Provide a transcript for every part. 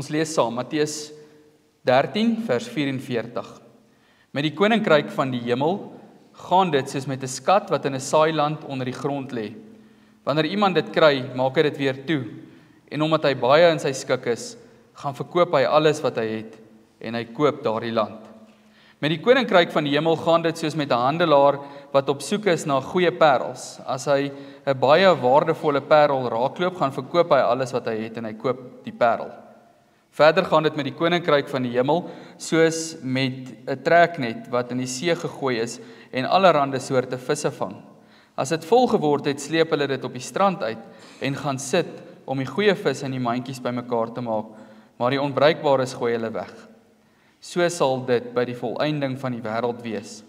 Ons lees saam Matteus 13 vers 44. Met die koninkryk van die hemel gaan dit soos met 'n skat wat in 'n saailand onder die grond lê. Wanneer iemand dit kry, maak hy dit weer toe. En omdat hy baie in sy skik is, gaan verkoop hy alles wat hy het en hy koop daardie land. Met die koninkryk van die hemel gaan dit soos met 'n handelaar wat op soek is na goeie parels. As hy 'n baie waardevolle parel raakloop, gaan verkoop hy alles wat hy het en hy koop die parel. Verder gaan dit met die koninkryk van die hemel soos met 'n treknet wat in die see gegooi is en allerlei soorte visse vang. As dit vol geword het, sleep hulle dit op die strand uit en gaan sit om die goeie vis en die mandjies bymekaar te maak, maar die onbruikbares gooi hulle weg. So sal dit by die volëinding van die wêreld wees.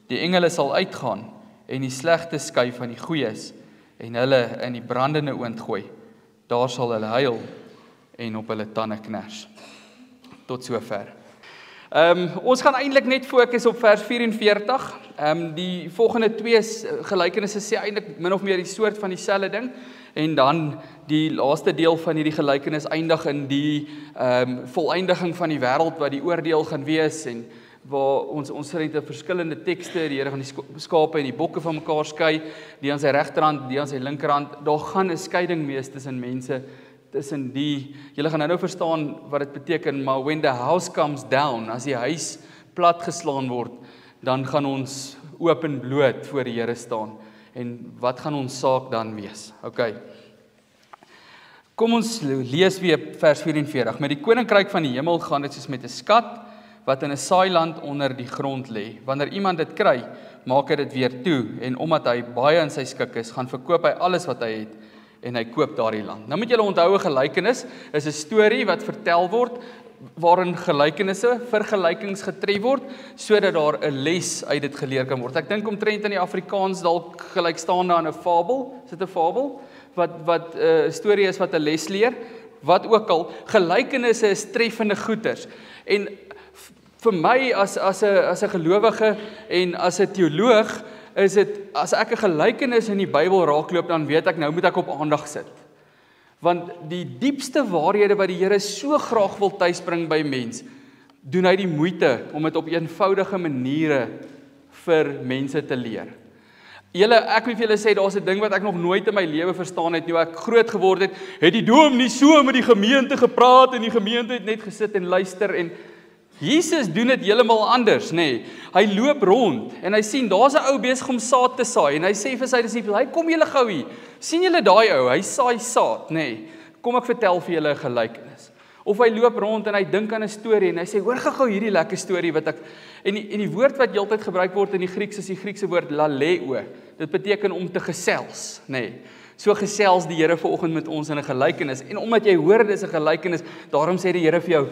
Die engele sal uitgaan en die slegte skei van die goeies en hulle in die brandende oond gooi. Daar sal hulle huil en op hulle tande kners. Tot sover. Ons gaan eintlik net fokus op vers 44. Die volgende twee gelykenisse sê eintlik min of meer die soort van dieselfde ding. En dan die laaste deel van hierdie gelykenis eindig in die volëindiging van die wêreld wat die oordeel gaan wees en waar ons het verskillende tekste, die Here gaan die skape en die bokke van mekaar skei, die aan sy regterhand, die aan sy linkerhand. Daar gaan 'n skeiding wees tussen mense, tussen die, julle gaan nou verstaan wat dit beteken, maar when the house comes down, as die huis plat geslaan word, dan gaan ons oop en bloot voor die Here staan. En wat gaan ons saak dan wees? Okay. Kom ons lees weer vers 44. Met die koninkryk van die hemel gaan dit soos met 'n skat wat in 'n saailand onder die grond lê. Wanneer iemand dit kry, maak hy dit weer toe en omdat hy baie in sy skik is, gaan verkoop hy alles wat hy het en hy koop daardie land. Nou moet julle onthou 'n gelykenis is 'n storie wat vertel word waarin gelykenisse vergelykings getref word sodat daar 'n les uit dit geleer kan word. Ek dink omtrent in die Afrikaans dalk gelykstaande aan 'n fabel. Is dit 'n fabel wat 'n storie is wat 'n les leer? Wat ook al, gelykenisse is treffende goeters. En vir my as 'n gelowige en as 'n teoloog is dit as ek 'n gelykenis in die Bybel raakloop, dan weet ek nou moet ek op aandag sit. Want die diepste waarhede wat die Here so graag wil tuisbring by mens, doen hy die moeite om dit op eenvoudige maniere vir mense te leer. Ek wil vir julle sê, daar's 'n ding wat ek nog nooit in my lewe verstaan het, toe ek groot geword het die dominee so met die gemeente gepraat en die gemeente het net gesit en luister en Jesus doen dit heeltemal anders, nê. Hy loop rond en hy sien daar's 'n ou besig om saad te saai en hy sê vir sy disippels, "Hy kom julle gou hier. sien julle daai ou, hy saai saad, nê. Kom ek vertel vir julle 'n gelykenis." Of hy loop rond en hy dink aan 'n storie en hy sê, "Hoor gou hierdie lekker storie wat ek..." En die woord wat heeltyd gebruik word in die Grieks is die Griekse woord laleo. Dit beteken om te gesels, nê. So gesels die Here vanoggend met ons in 'n gelykenis. En omdat jy hoor dis 'n gelykenis, daarom sê die Here vir jou,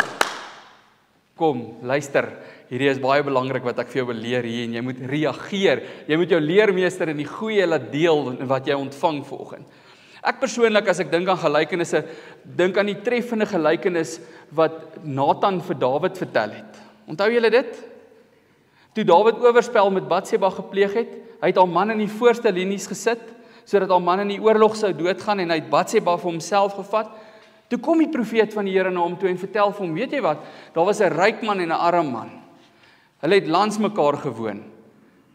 "Kom, luister, hierdie is baie belangrik wat ek vir jou wil leer hier en jy moet reageer. Jy moet jou leermeester in die goeie laat deel wat jy ontvang vanoggend." Ek persoonlik, as ek dink aan gelykenisse, dink aan die treffende gelykenis wat Nathan vir Dawid vertel het. Onthou julle dit? Toe Dawid oorspel met Batseba gepleeg het, hy het haar man in die voorste linies gesit, sodat haar man in die oorlog sou doodgaan en hy het Batseba vir homself gevat. Toe kom die profeet van die Here na hom toe en vertel vir hom, weet jy wat, daar was 'n ryk man en 'n arm man. Hulle het langs mekaar gewoon.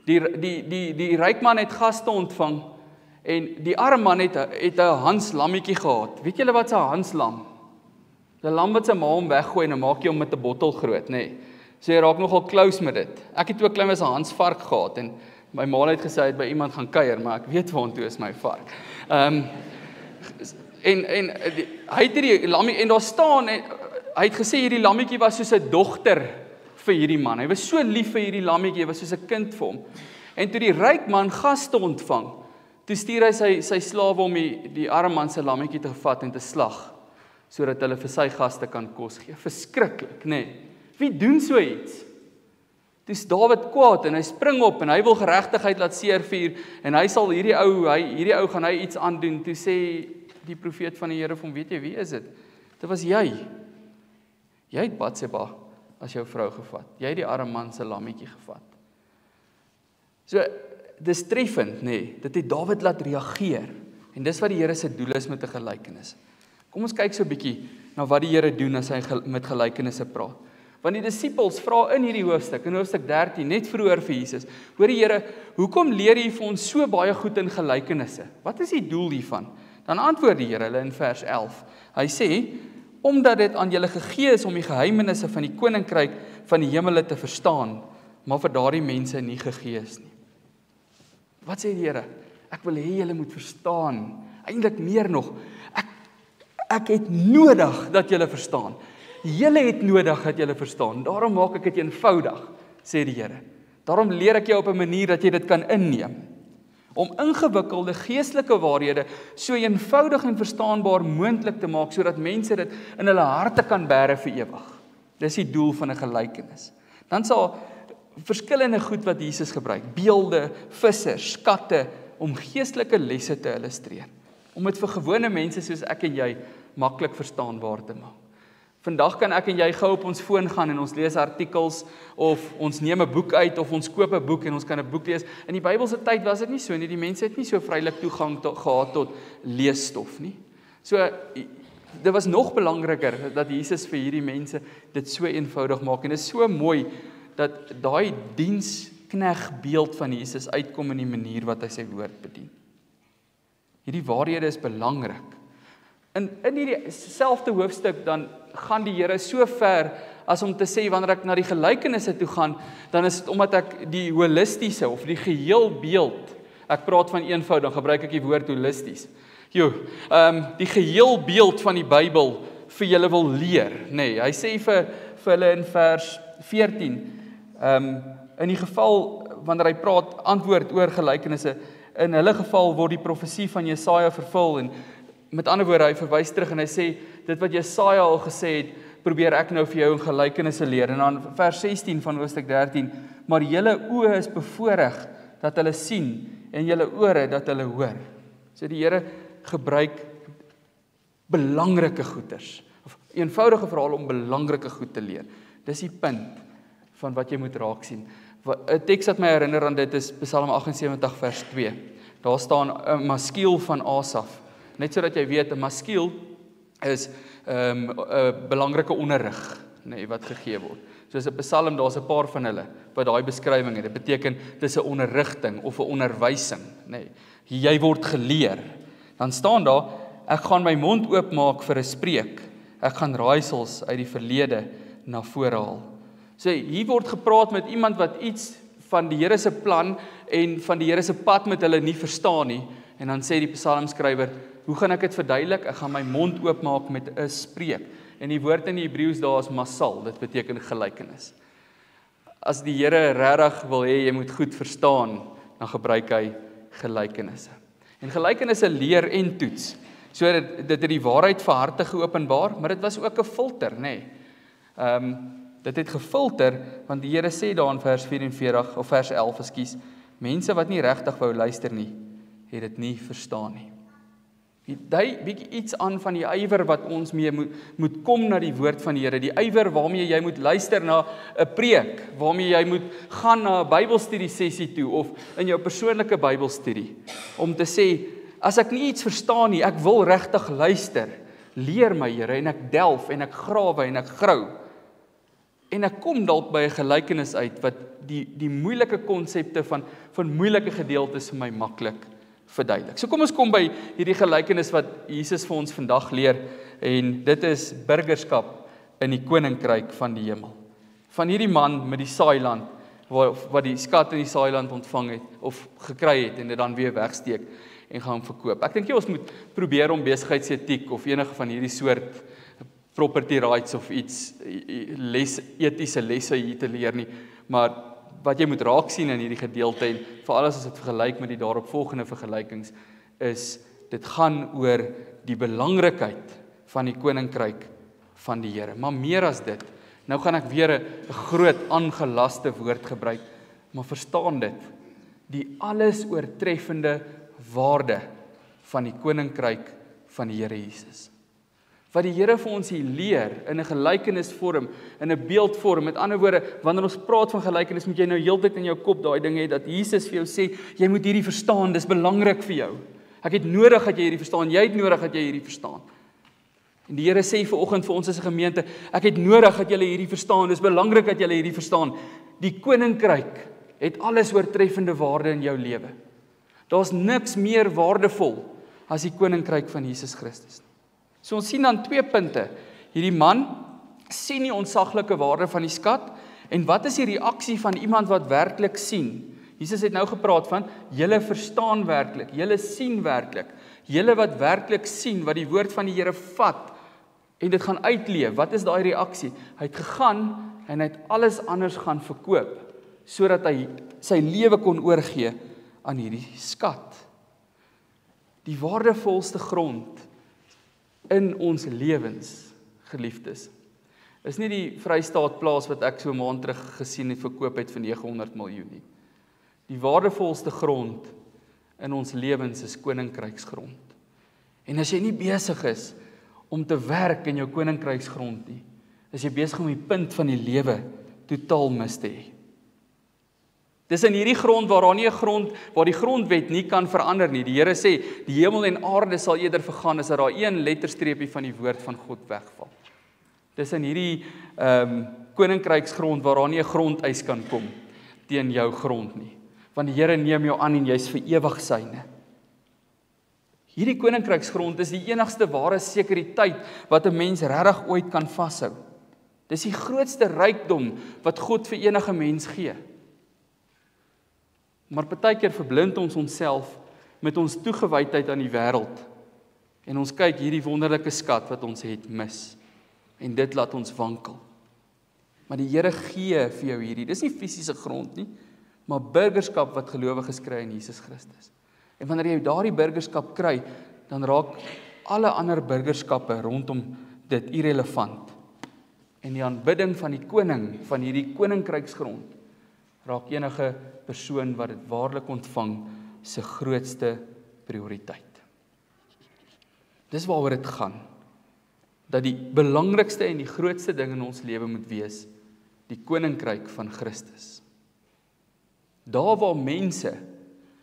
Die ryk man het gaste ontvang en die arm man het 'n hanslammetjie gehad. Weet julle wat 'n hanslam? 'n Lam wat sy ma hom weggooi en dan maak jy hom met 'n bottel groot, nê. So jy raak nogal close met dit. Ek het ook klein as 'n hansvark gehad en my ma het gesê hy het by iemand gaan kuier, maar ek weet waantoe is my vark. En hy het hierdie lammetjie en daar staan en hy het gesê hierdie lammetjie was soos 'n dogter vir hierdie man. Hy was so lief vir hierdie lammetjie, hy was soos 'n kind vir hom. En toe die ryk man gaste ontvang, toe stuur hy sy slawe om die arme man se lammetjie te vat en te slag, sodat hulle vir sy gaste kan kos gee. Verskriklik, nê? Wie doen so iets? Dis Dawid kwaad en hy spring op en hy wil geregtigheid laat seervier en hy sal hierdie ou gaan hy iets aandoen. Toe sê die profeet van die Here vir hom, weet jy wie is dit? Dit was jy. Jy het Batseba as jou vrou gevat. Jy het die arme man se lammetjie gevat. So, dis treffend, nê. Dit het Dawid laat reageer. En dis wat die Here se doel is met 'n gelykenis. Kom ons kyk so 'n bietjie na wat die Here doen as hy met gelykenisse praat. Want die disippels vra in hierdie hoofstuk, in hoofstuk 13, net vroeër vir Jesus, hoor die Here, hoekom leer jy vir ons so baie goed in gelykenisse? Wat is die doel hiervan? Dan antwoord die Here hulle in vers 11. Hy sê, omdat dit aan julle gegee is om die geheimenisse van die koninkryk van die hemele te verstaan, maar vir daardie mense nie gegee is nie. Wat sê die Here? Ek wil hê julle moet verstaan, eintlik meer nog, ek het nodig dat julle verstaan. Julle het nodig dat julle verstaan. Daarom maak ek dit eenvoudig, sê die Here. Daarom leer ek jou op 'n manier dat jy dit kan inneem. Om ingewikkelde geestelike waarhede so eenvoudig en verstaanbaar moontlik te maak, sodat mense dit in hulle harte kan bære vir ewig. Dis die doel van 'n gelykenis. Dan sal verskillende goed wat Jesus gebruik, beelde, visse, skatte, om geestelike lesse te illustreer. Om dit vir gewone mense soos ek en jy maklik verstaanbaar te maak. Vandag kan ek en jy gou op ons foon gaan en ons lees artikels of ons neem 'n boek uit of ons koop 'n boek en ons kan 'n boek lees. In die Bybelse tyd was dit nie so nie. Die mense het nie so vrylik toegang gehad tot leesstof nie. So dit was nog belangriker dat Jesus vir hierdie mense dit so eenvoudig maak en dit is so mooi dat daai dienskneg beeld van Jesus uitkom in die manier wat hy sy woord bedien. Hierdie waarhede is belangrik. In hierdie selfde hoofstuk dan gaan die Here so ver as om te sê wanneer ek na die gelykenisse toe gaan, dan is dit omdat ek die holistiese of die geheel beeld, ek praat van eenvoud, dan gebruik ek die woord holisties. Die geheel beeld van die Bybel vir julle wil leer, nee, hy sê vir hulle in vers 14, in die geval wanneer hy praat antwoord oor gelykenisse, in hulle geval word die profesie van Jesaja vervul en met ander woorde, hy verwys terug en hy sê, dit wat Jesaja al gesê het, probeer ek nou vir jou in gelykenisse leer. En dan vers 16 van hoofstuk 13, maar julle oë is bevoorreg dat hulle sien en julle ore dat hulle hoor. So die Here gebruik belangrike goeders, of eenvoudige verhaal om belangrike goed te leer. Dis die punt van wat jy moet raak sien. 'n Teks wat my herinner aan dit is Psalm 78 vers 2. Daar staan 'n maskiel van Asaf. Net sodat jy weet, 'n maskiel is 'n belangrike onderrig, nee, wat gegee word. Soos 'n Psalm, daar's 'n paar van hulle wat daai beskrywing het. Dit beteken dis 'n onderrigting of 'n onderwysing, nee. Jy word geleer. Dan staan daar, ek gaan my mond oopmaak vir 'n spreek. Ek gaan raaisels uit die verlede na vore haal. So hier word gepraat met iemand wat iets van die Here se plan en van die Here se pad met hulle nie verstaan nie. En dan sê die psalmskrywer, hoe gaan ek dit verduidelik? Ek gaan my mond oopmaak met 'n spreek. En die woord in die Hebreëus daar is masal, dit beteken gelykenis. As die Here regtig wil hê jy moet goed verstaan, dan gebruik hy gelykenisse. En gelykenisse leer en toets. So dit het die waarheid vir harte geopenbaar, maar dit was ook 'n filter, nê. Dit het gefilter, want die Here sê daar in vers 44 of vers 11, ekskuus, mense wat nie regtig wou luister nie, het dit nie verstaan nie. Dui bietjie iets aan van die ywer wat ons mee moet kom na die woord van die Here, die ywer waarmee jy moet luister na 'n preek, waarmee jy moet gaan na 'n Bybelstudie sessie toe of in jou persoonlike Bybelstudie om te sê, as ek nie iets verstaan nie, ek wil regtig luister. Leer my Here en ek delf en ek grawe en ek grou. En ek kom dalk by 'n gelykenis uit wat die moeilike konsepte van moeilike gedeeltes vir my maklik verduidelik. So kom ons kom by hierdie gelykenis wat Jesus vir ons vandag leer en dit is burgerskap in die koninkryk van die hemel. Van hierdie man met die saailand wat die skat in die saailand ontvang het of gekry het en dit dan weer wegsteek en gaan verkoop. Ek dink jy ons moet probeer om besigheidsetiek of enige van hierdie soort property rights of iets etiese lesse hier te leer nie, maar wat jy moet raak sien in hierdie gedeelte en veral as dit vergelyk met die daaropvolgende vergelykings is dit gaan oor die belangrikheid van die koninkryk van die Here. Maar meer as dit, nou gaan ek weer 'n groot aangelaste woord gebruik, maar verstaan dit, die alles oortreffende waarde van die koninkryk van die Here Jesus. Wat die Here vir ons hier leer in 'n gelykenisvorm, in 'n beeldvorm. Met ander woorde, wanneer ons praat van gelykenis, moet jy nou heeltyd in jou kop daai ding hê dat Jesus vir jou sê, jy moet hierdie verstaan, dis belangrik vir jou. Ek het nodig dat jy hierdie verstaan, jy het nodig dat jy hierdie verstaan. En die Here sê vanoggend vir ons as 'n gemeente, ek het nodig dat julle hierdie verstaan, dis belangrik dat julle hierdie verstaan. Die koninkryk het alles oortreffende waarde in jou lewe. Daar's niks meer waardevol as die koninkryk van Jesus Christus. So ons sien dan 2 punte. Hierdie man sien die ontsaglike waarde van die skat, en wat is die reaksie van iemand wat werklik sien? Jesus het nou gepraat van, julle verstaan werklik, julle sien werklik, julle wat werklik sien, wat die woord van die Here vat, en dit gaan uitleef. Wat is daai reaksie? Hy het gegaan, en hy het alles anders gaan verkoop, sodat hy sy lewe kon oorgee aan hierdie skat. Die waardevolste grond in ons lewens, geliefdes, is nie die Vrystaat plaas wat ek so 'n maand terug gesien en verkoop het vir 900 miljoen nie. Die waardevolste grond in ons lewens is koninkryksgrond. En as jy nie besig is om te werk in jou koninkryksgrond nie, is jy besig om die punt van die lewe totaal mis te hê. Dis in hierdie grond waar die grondwet nie kan verander nie. Die Here sê, die hemel en aarde sal eerder vergaan as dat daar 1 letterstreepie van die woord van God wegval. Dis in hierdie koninkryksgrond waar daar nie 'n grondeis kan kom teen jou grond nie. Want die Here neem jou aan en jy's vir ewig syne. Hierdie koninkryksgrond is die enigste ware sekuriteit wat 'n mens regtig ooit kan vashou. Dis die grootste rykdom wat God vir enige mens gee. Maar partykeer verblind ons onsself met ons toegewydheid aan die wêreld en ons kyk hierdie wonderlike skat wat ons het mis en dit laat ons wankel. Maar die Here gee vir jou hierdie, dis nie fisiese grond nie, maar burgerskap wat gelowiges kry in Jesus Christus. En wanneer jy daardie burgerskap kry, dan raak alle ander burgerskappe rondom dit irrelevant. En die aanbidding van die koning, van hierdie koninkryksgrond, raak enige persoon wat dit waarlik ontvang, se grootste prioriteit. Dis waaroor dit gaan. Dat die belangrikste en die grootste ding in ons lewe moet wees, die koninkryk van Christus. Daar waar mense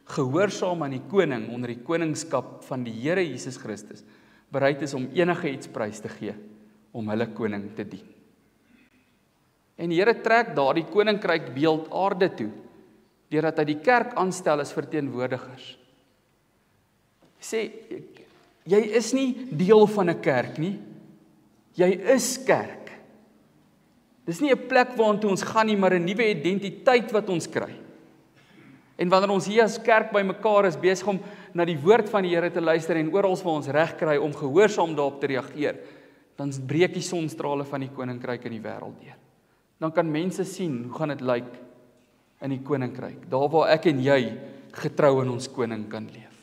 gehoorsaam aan die koning onder die koningskap van die Here Jesus Christus, bereid is om enige iets prys te gee om hulle koning te dien. En die Here trek daardie koninkryk beeld aarde toe, deurdat hy die kerk aanstel as verteenwoordigers. Hy sê, jy is nie deel van 'n kerk nie, jy is kerk. Dis nie 'n plek waartoe ons gaan nie, maar 'n nuwe identiteit wat ons kry. En wanneer ons hier as kerk bymekaar is, besig om na die woord van die Here te luister en oral waar ons reg kry om gehoorsaam daarop te reageer, dan breek die sonstrale van die koninkryk in die wêreld deur. Dan kan mense sien, hoe gaan dit lyk in die koninkryk, daar waar ek en jy getrou in ons koning kan leef.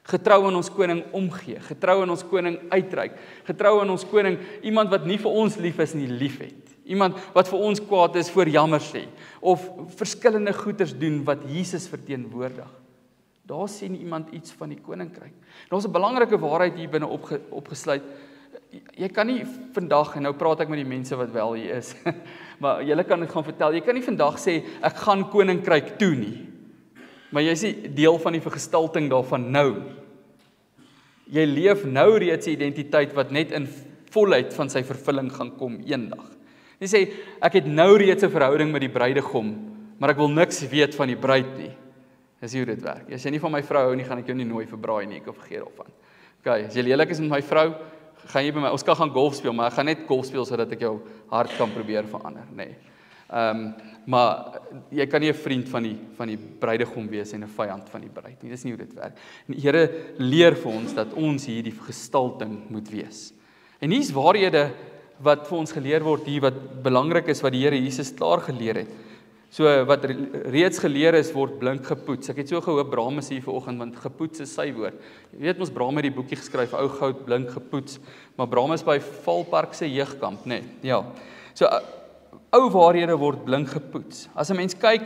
Getrou in ons koning omgee, getrou in ons koning uitreik, getrou in ons koning, iemand wat nie vir ons lief is nie, lief het. Iemand wat vir ons kwaad is, voor jammer sê, of verskillende goeders doen wat Jesus verteenwoordig. Daar sien iemand iets van die koninkryk. Daar's 'n belangrike waarheid hier binne opgesluit. Jy kan nie vandag, en nou praat ek met die mense wat wel hier is, maar julle kan dit gaan vertel, jy kan nie vandag sê, ek gaan koninkryk toe nie, maar jy is nie deel van die vergestalting daarvan nou. Jy leef nou reeds 'n identiteit wat net in volheid van sy vervulling gaan kom eendag. Jy sê, ek het nou reeds 'n verhouding met die bruidegom, maar ek wil niks weet van die bruid nie. Dis hoe dit werk. As jy nie van my vrou hou nie, gaan ek jou nie nooi vir braai nie, ek vergeet daarvan. Okay, as jy lelik is met my vrou, gaan jy by my, ons kan gaan golf speel, maar ek gaan net golf speel sodat ek jou hart kan probeer verander, nee. Maar jy kan nie 'n vriend van die bruidegom wees en 'n vyand van die bruid nie. Dis nie hoe dit werk. Die Here leer vir ons dat ons hierdie gestalting moet wees. En hier's waarhede wat vir ons geleer word hier, wat belangrik is, wat die Here Jesus klaar geleer het. So wat reeds geleer is, word blink gepoets. Ek het so gehoop Bram is hier vanoggend, want gepoets is sy woord. Jy weet mos Bram het die boekie geskryf, ou goud blink gepoets, maar Bram is by Valpark se jeugkamp, nê? Ja. So ou waarhede word blink gepoets. As 'n mens kyk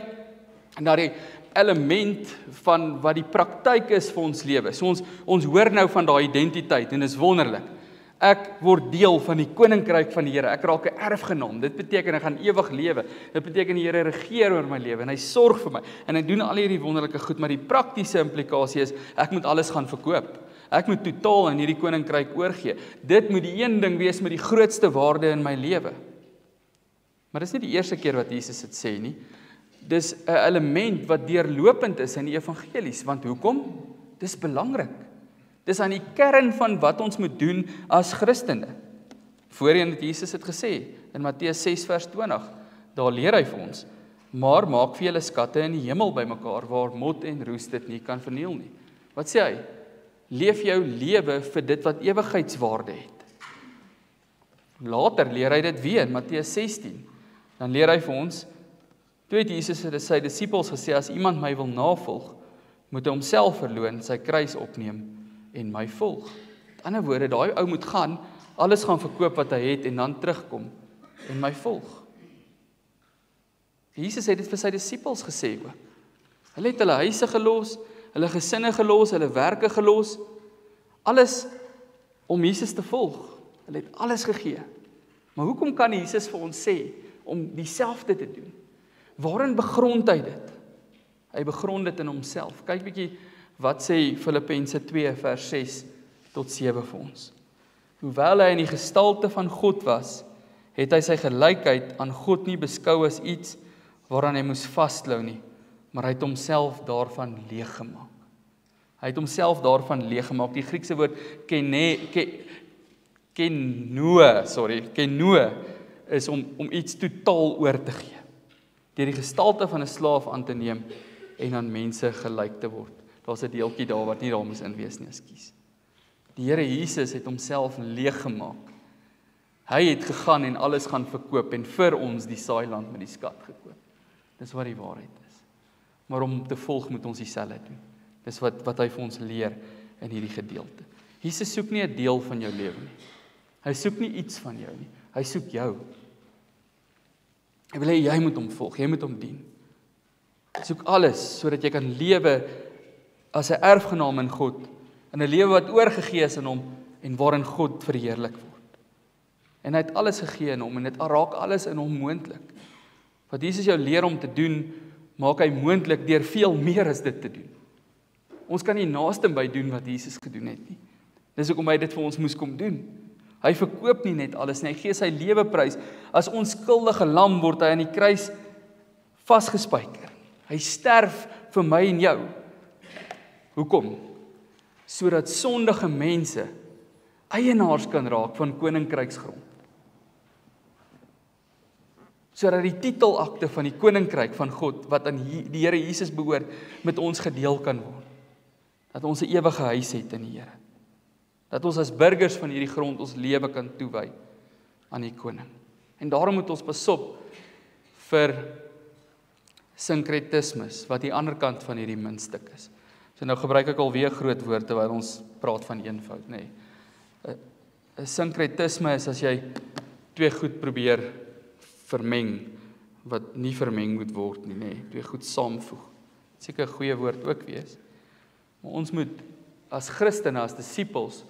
na die element van wat die praktyk is vir ons lewe. So ons hoor nou van daai identiteit en is wonderlik. Ek word deel van die koninkryk van die Here. Ek raak 'n erfgenaam. Dit beteken ek gaan ewig lewe. Dit beteken die Here regeer oor my lewe en hy sorg vir my. En hy doen al hierdie wonderlike goed, maar die praktiese implikasie is ek moet alles gaan verkoop. Ek moet totaal aan hierdie koninkryk oorgee. Dit moet die een ding wees met die grootste waarde in my lewe. Maar dis nie die eerste keer wat Jesus dit sê nie. Dis 'n element wat deurlopend is in die evangelies, want hoekom? Dis belangrik. Dis aan die kern van wat ons moet doen as Christene. Voorheen het Jesus dit gesê in Matteus 6 vers 20. Daar leer hy vir ons: maar maak vir julle skatte in die hemel bymekaar, waar mot en roes dit nie kan verniel nie. Wat sê hy? Leef jou lewe vir dit wat ewigheidswaarde het. Later leer hy dit weer in Matteus 16. Dan leer hy vir ons: toe het Jesus vir sy disippels gesê, as iemand my wil navolg, moet hy homself verloon, sy kruis opneem en my volg. Met ander woorde, daai ou moet gaan, alles gaan verkoop wat hy het en dan terugkom en my volg. Jesus het dit vir sy disippels gesê ook. Hulle het hulle huise gelos, hulle gesinne gelos, hulle werke gelos, alles om Jesus te volg. Hulle het alles gegee. Maar hoekom kan Jesus vir ons sê om dieselfde te doen? Waarin begrond hy dit? Hy begrond dit in homself. Kyk bietjie wat sê Filippense 2 vers 6 tot 7 vir ons. Hoewel hy in die gestalte van God was, het hy sy gelykheid aan God nie beskou as iets waaraan hy moes vasklou nie, maar hy het homself daarvan leeg gemaak. Hy het homself daarvan leeg gemaak. Die Griekse woord kenoe is om iets totaal oor te gee. Deur die gestalte van 'n slaaf aan te neem en aan mense gelyk te word. Daar's 'n deeltjie daar wat nie daar moes in wees nie, ekskuus. Die Here Jesus het homself leeg gemaak. Hy het gegaan en alles gaan verkoop en vir ons die saailand met die skat gekoop. Dis wat die waarheid is. Maar om te volg moet ons dieselfde doen. Dis wat hy vir ons leer in hierdie gedeelte. Jesus soek nie 'n deel van jou lewe nie. Hy soek nie iets van jou nie. Hy soek jou. Hy wil hê jy moet hom volg, jy moet hom dien. Hy soek alles sodat jy kan lewe as 'n erfgenaam in God, in 'n lewe wat oorgegee is aan hom en waarin God verheerlik word. En hy het alles gegee in hom en dit raak alles in hom moontlik. Wat Jesus jou leer om te doen, maak hy moontlik deur veel meer as dit te doen. Ons kan nie naaste by doen wat Jesus gedoen het nie. Dis hoekom hy dit vir ons moes kom doen. Hy verkoop nie net alles nie, hy gee sy lewe prys. As onskuldige lam word hy aan die kruis vasgespijker. Hy sterf vir my en jou. Hoekom? Sodat sondige mense eienaars kan raak van koninkryksgrond. Sodat die titelakte van die koninkryk van God, wat aan die Here Jesus behoort, met ons gedeel kan word. Dat ons 'n ewige huis het in die Here. Dat ons as burgers van hierdie grond ons lewe kan toewy aan die koning. En daarom moet ons pasop vir sinkretismes, wat die ander kant van hierdie muntstuk is. So nou gebruik ek alweer 'n groot woord terwyl ons praat van eenvoud, nê. 'n Sinkretisme is as jy twee goed probeer vermeng wat nie vermeng moet word nie, nê. Twee goed saamvoeg. Seker 'n goeie woord ook wees. Maar ons moet as Christene, as disippels,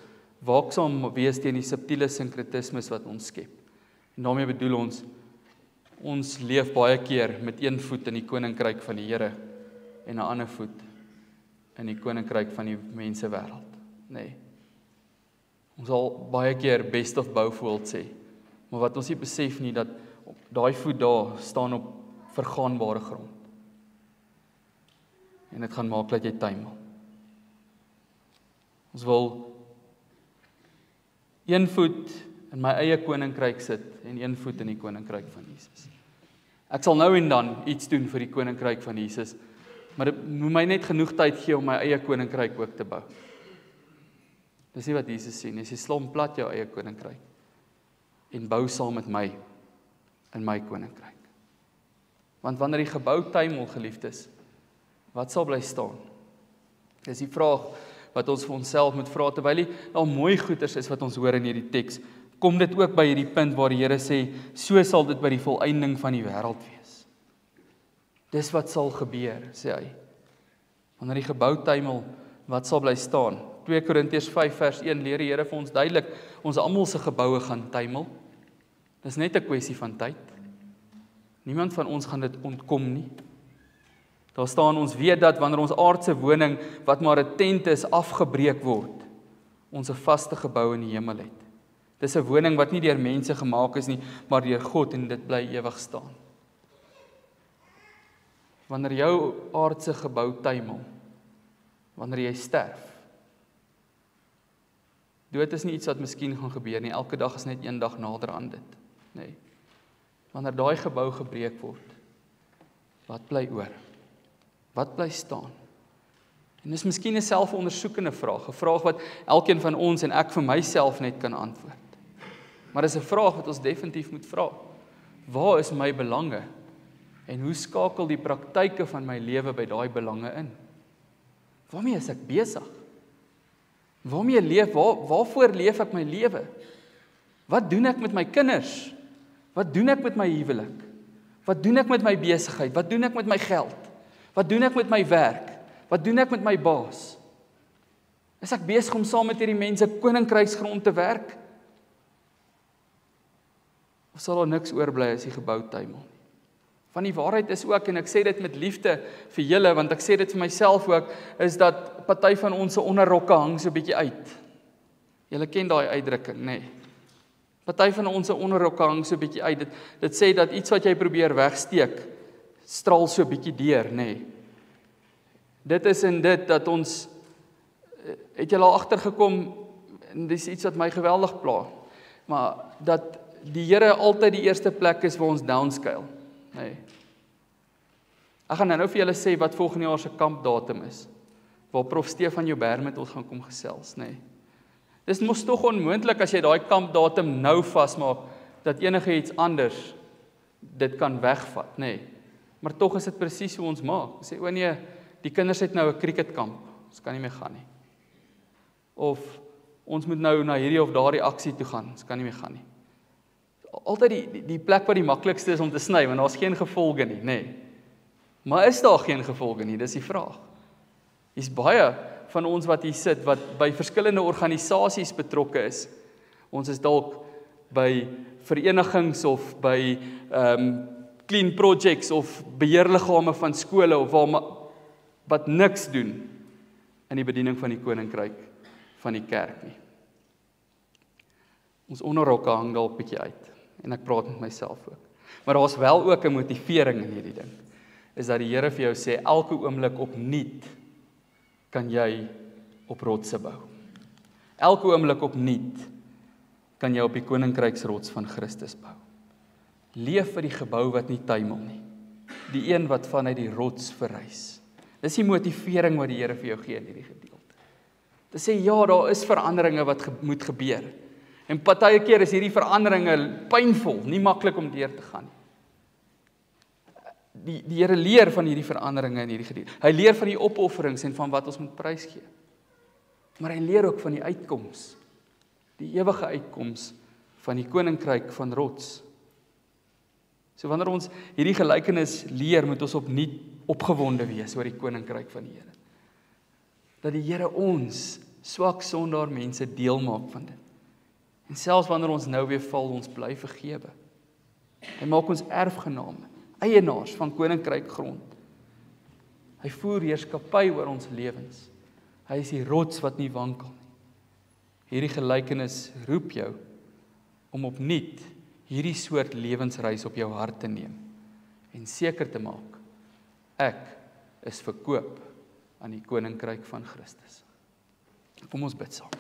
waaksaam wees teen die subtiele sinkretismes wat ons skep. En daarmee bedoel ons leef baie keer met een voet in die koninkryk van die Here en 'n ander voet in die koninkryk van die mensewêreld, nê. Ons sal baie keer best of both worlds sê, maar wat ons nie besef nie, dat daai voet daar staan op vergaanbare grond. En dit gaan maak dat jy tuimel. Ons wil een voet in my eie koninkryk sit en een voet in die koninkryk van Jesus. Ek sal nou en dan iets doen vir die koninkryk van Jesus, maar dit moet my net genoeg tyd gee om my eie koninkryk ook te bou. Dis nie wat Jesus sê nie, hy slom plat jou eie koninkryk en bou saam met my in my koninkryk. Want wanneer die gebou tuimel, geliefdes, wat sal bly staan? Dis die vraag wat ons vir onsself moet vra, terwyl daar mooi goeders is wat ons hoor in hierdie teks, kom dit ook by hierdie punt waar die Here sê, so sal dit by die volëinding van die wêreld wees. Dis wat sal gebeur, sê hy. Wanneer die gebou tuimel, wat sal bly staan? 2 Korintiërs 5 vers 1 leer die Here vir ons duidelik, ons almal se geboue gaan tuimel. Dis net 'n kwessie van tyd. Niemand van ons gaan dit ontkom nie. Daar staan, ons weet dat wanneer ons aardse woning, wat maar 'n tent is, afgebreek word, ons 'n vaste gebou in die hemel het. Dis 'n woning wat nie deur mense gemaak is nie, maar deur God en dit bly ewig staan. Wanneer jou aardse gebou tuimel, wanneer jy sterf, dood is nie iets wat miskien gaan gebeur nie, elke dag is net een dag nader aan dit. Nee. Wanneer daai gebou gebreek word, wat bly oor? Wat bly staan? En dis miskien 'n selfondersoekende vraag, 'n vraag wat elkeen van ons en ek vir myself net kan antwoord. Maar dis 'n vraag wat ons definitief moet vra. Waar is my belange? En hoe skakel die praktyke van my lewe by daai belange in? Waarmee is ek besig? Waarvoor leef ek my lewe? Wat doen ek met my kinders? Wat doen ek met my huwelik? Wat doen ek met my besigheid? Wat doen ek met my geld? Wat doen ek met my werk? Wat doen ek met my baas? Is ek besig om saam met hierdie mense koninkryksgrond te werk? Of sal daar niks oorbly as die gebou tuimel? Van die waarheid is ook, en ek sê dit met liefde vir julle, want ek sê dit vir myself ook, is dat party van ons se onderrokke hang so 'n bietjie uit. Julle ken daai uitdrukking, nê? Nee. Party van ons se onderrokke hang so 'n bietjie uit. Dit sê dat iets wat jy probeer wegsteek, straal so 'n bietjie deur, nê? Nee. Dit is in dit dat ons, het julle al agtergekom, en dis iets wat my geweldig pla, maar dat die Here altyd die eerste plek is waar ons downscale. Nee. Ek gaan nou vir julle sê wat volgende jaar se kampdatum is, waar Prof Stefan Joubert met ons gaan kom gesels, nee. Dis mos tog onmoontlik as jy daai kampdatum nou vasmaak, dat enige iets anders dit kan wegvat, nee. Maar tog is dit presies hoe ons maak. Ons sê, o nee, die kinders het nou 'n cricketkamp, ons kan nie meer gaan nie. Of ons moet nou na hierdie of daardie aksie toe gaan, ons kan nie meer gaan nie. Altyd die plek wat die maklikste is om te sny, want daar's geen gevolge nie, nê. Nee. Maar is daar geen gevolge nie, dis die vraag. Hier's baie van ons wat hier sit, wat by verskillende organisasies betrokke is. Ons is dalk by verenigings of by clean projects of beheerliggame van skole of wat niks doen in die bediening van die koninkryk van die kerk nie. Ons onderrokke hang dalk bietjie uit. En ek praat met myself ook. Maar daar's wel ook 'n motivering in hierdie ding. Is dat die Here vir jou sê, elke oomblik opnuut kan jy op rotse bou. Elke oomblik opnuut kan jy op die koninkryksrots van Christus bou. Leef vir die gebou wat nie tuimel nie. Die een wat vanuit die rots verrys. Dis die motivering wat die Here vir jou gee in hierdie gedeelte. Te sê, ja, daar is veranderinge wat moet gebeur. En party keer is hierdie veranderinge pynvol, nie maklik om deur te gaan nie. Die Here leer van hierdie veranderinge in hierdie gedeelte. Hy leer van die opofferings en van wat ons moet prys gee. Maar hy leer ook van die uitkoms, die ewige uitkoms van die koninkryk van rots. So wanneer ons hierdie gelykenis leer, moet ons opnuut opgewonde wees oor die koninkryk van die Here. Dat die Here ons swak sondaar mense deel maak van dit. En selfs wanneer ons nou weer val, ons bly vergewe. Hy maak ons erfgename, eienaars van koninkrykgrond. Hy voer heerskappy oor ons lewens. Hy is die rots wat nie wankel nie. Hierdie gelykenis roep jou om opnuut hierdie soort lewensreis op jou hart te neem en seker te maak, ek is verkoop aan die koninkryk van Christus. Kom ons bid saam.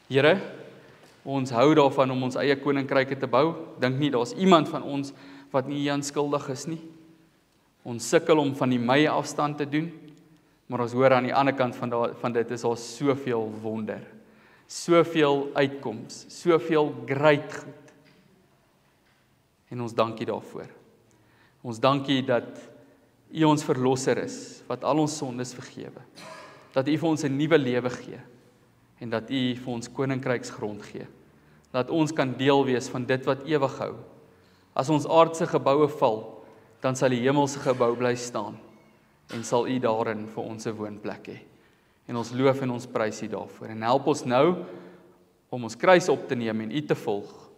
Here, ons hou daarvan om ons eie koninkryke te bou. Dink nie daar's iemand van ons wat nie hieraan skuldig is nie. Ons sukkel om van die my afstand te doen, maar ons hoor aan die ander kant van dit is daar soveel wonder, soveel uitkoms, soveel great goed. En ons dankie daarvoor. Ons dankie dat U ons verlosser is, wat al ons sondes vergewe. Dat U vir ons 'n nuwe lewe gee en dat U vir ons koninkryksgrond gee. Dat ons kan deel wees van dit wat ewig hou. As ons aardse geboue val, dan sal die hemelse gebou bly staan en sal U daarin vir ons 'n woonplek hê. En ons loof en ons prys U daarvoor. En help ons nou om ons kruis op te neem en U te volg,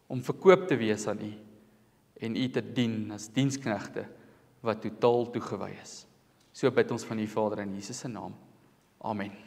om verkoop te wees aan U en U te dien as diensknegte wat totaal toegewy is. So bid ons van U Vader in Jesus se naam. Amen.